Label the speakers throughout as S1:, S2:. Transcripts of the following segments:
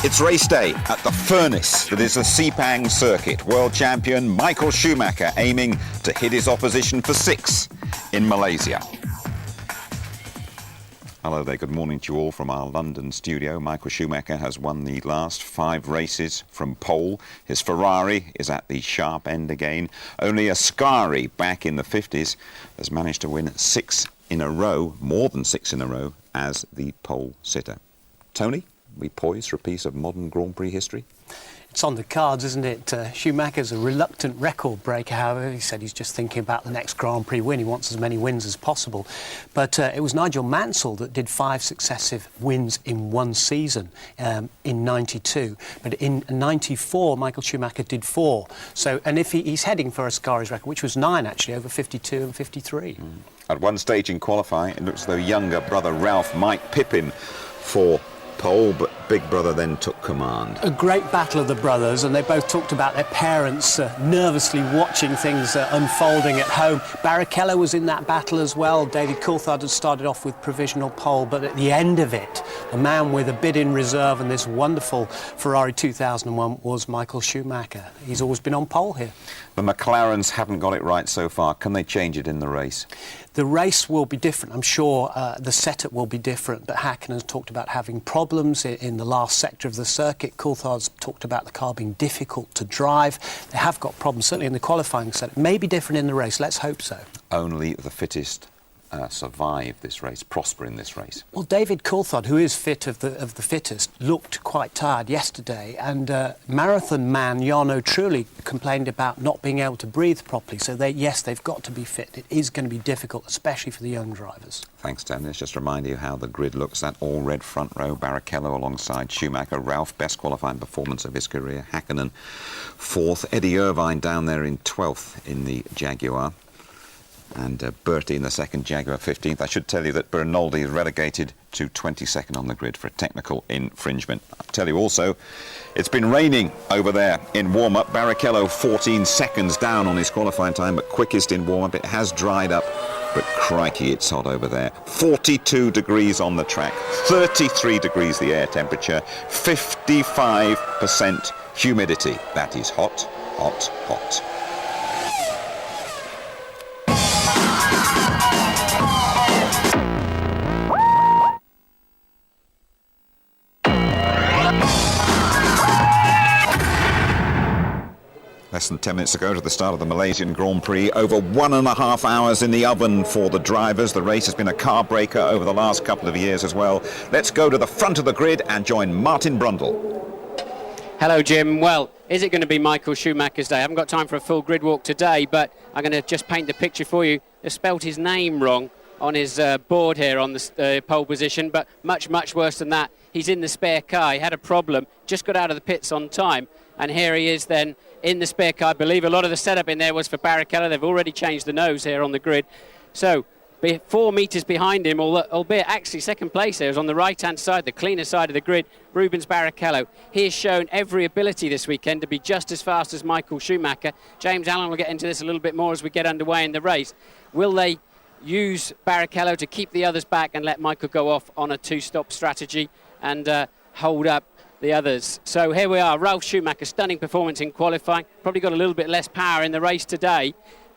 S1: It's race day at the furnace that is the Sepang circuit. World champion Michael Schumacher aiming to hit his opposition for 6 in Malaysia. Hello there, good morning to you all from our London studio. Michael Schumacher has won the last 5 races from pole. His Ferrari is at the sharp end again. Only Ascari, back in the 50s, has managed to win 6 in a row, more than 6 in a row, as the pole sitter. Tony, we poised for a piece of modern Grand Prix history?
S2: It's on the cards, isn't it? Schumacher's a reluctant record breaker, however. He said he's just thinking about the next Grand Prix win. He wants as many wins as possible. But it was Nigel Mansell that did 5 successive wins in one season in 92. But in 94, Michael Schumacher did 4. So, and if he's heading for Ascari's record, which was 9, actually, over 52 and 53.
S1: At one stage in qualifying, it looks as though younger brother Ralph might pip him for pole, but big brother then took command.
S2: A great battle of the brothers, and they both talked about their parents nervously watching things unfolding at home. Barrichello was in that battle as well. David Coulthard had started off with provisional pole, but at the end of it, the man with a bid in reserve and this wonderful Ferrari 2001 was Michael Schumacher. He's always been on pole here.
S1: The McLarens haven't got it right so far. Can they change it in the race?
S2: The race will be different. I'm sure the setup will be different, but Häkkinen talked about having problems in the last sector of the circuit. Coulthard's talked about the car being difficult to drive. They have got problems, certainly in the qualifying setup. Maybe different in the race. Let's hope so. Only
S1: the fittest survive this race, prosper in this race.
S2: Well, David Coulthard, who is fit of the fittest, looked quite tired yesterday, and marathon man Jarno Trulli complained about not being able to breathe properly. So they've got to be fit. It is going to be difficult, especially for the young drivers.
S1: Thanks, Dan. Let's just remind you how the grid looks. That all-red front row, Barrichello alongside Schumacher, Ralph, best qualifying performance of his career, Häkkinen 4th, Eddie Irvine down there in 12th in the Jaguar, and Bertie in the second Jaguar 15th. I should tell you that Bernoldi is relegated to 22nd on the grid for a technical infringement. I'll tell you also, it's been raining over there in warm-up. Barrichello 14 seconds down on his qualifying time, but quickest in warm-up. It has dried up, but crikey, it's hot over there. 42 degrees on the track, 33 degrees the air temperature, 55% humidity. That is hot, hot, hot. Less than 10 minutes ago to the start of the Malaysian Grand Prix. Over 1.5 hours in the oven for the drivers. The race has been a car breaker over the last couple of years as well. Let's go to the front of the grid and join Martin Brundle.
S3: Hello, Jim. Well, is it going to be Michael Schumacher's day? I haven't got time for a full grid walk today, but I'm going to just paint the picture for you. They spelt his name wrong on his board here on the pole position, but much, much worse than that. He's in the spare car. He had a problem, just got out of the pits on time, and here he is then in the spare car. I believe a lot of the setup in there was for Barrichello. They've already changed the nose here on the grid. So 4 metres behind him, albeit actually second place there, is on the right-hand side, the cleaner side of the grid, Rubens Barrichello. He has shown every ability this weekend to be just as fast as Michael Schumacher. James Allen will get into this a little bit more as we get underway in the race. Will they use Barrichello to keep the others back and let Michael go off on a 2-stop strategy and hold up the others? So here we are, Ralf Schumacher, stunning performance in qualifying, probably got a little bit less power in the race today,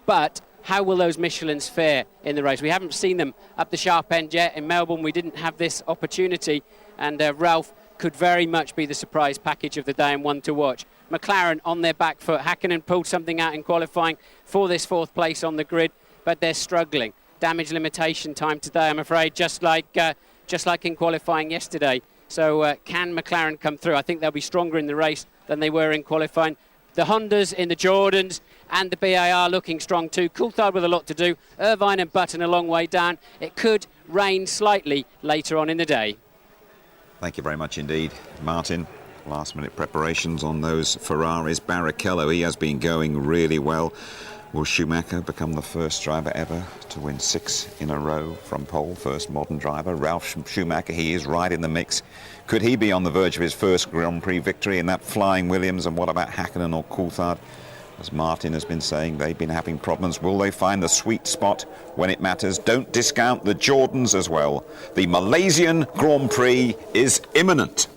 S3: but how will those Michelins fare in the race? We haven't seen them up the sharp end yet. In Melbourne we didn't have this opportunity, and Ralf could very much be the surprise package of the day and one to watch. McLaren on their back foot. Häkkinen pulled something out in qualifying for this 4th place on the grid, but they're struggling. Damage limitation time today, I'm afraid, just like in qualifying yesterday. So can McLaren come through? I think they'll be stronger in the race than they were in qualifying. The Hondas in the Jordans and the BAR looking strong too. Coulthard with a lot to do. Irvine and Button a long way down. It could rain slightly later on in the day.
S1: Thank you very much indeed, Martin. Last-minute preparations on those Ferraris. Barrichello, he has been going really well. Will Schumacher become the first driver ever to win 6 in a row from pole? First modern driver. Ralf Schumacher, he is right in the mix. Could he be on the verge of his first Grand Prix victory in that flying Williams? And what about Häkkinen or Coulthard? As Martin has been saying, they've been having problems. Will they find the sweet spot when it matters? Don't discount the Jordans as well. The Malaysian Grand Prix is imminent.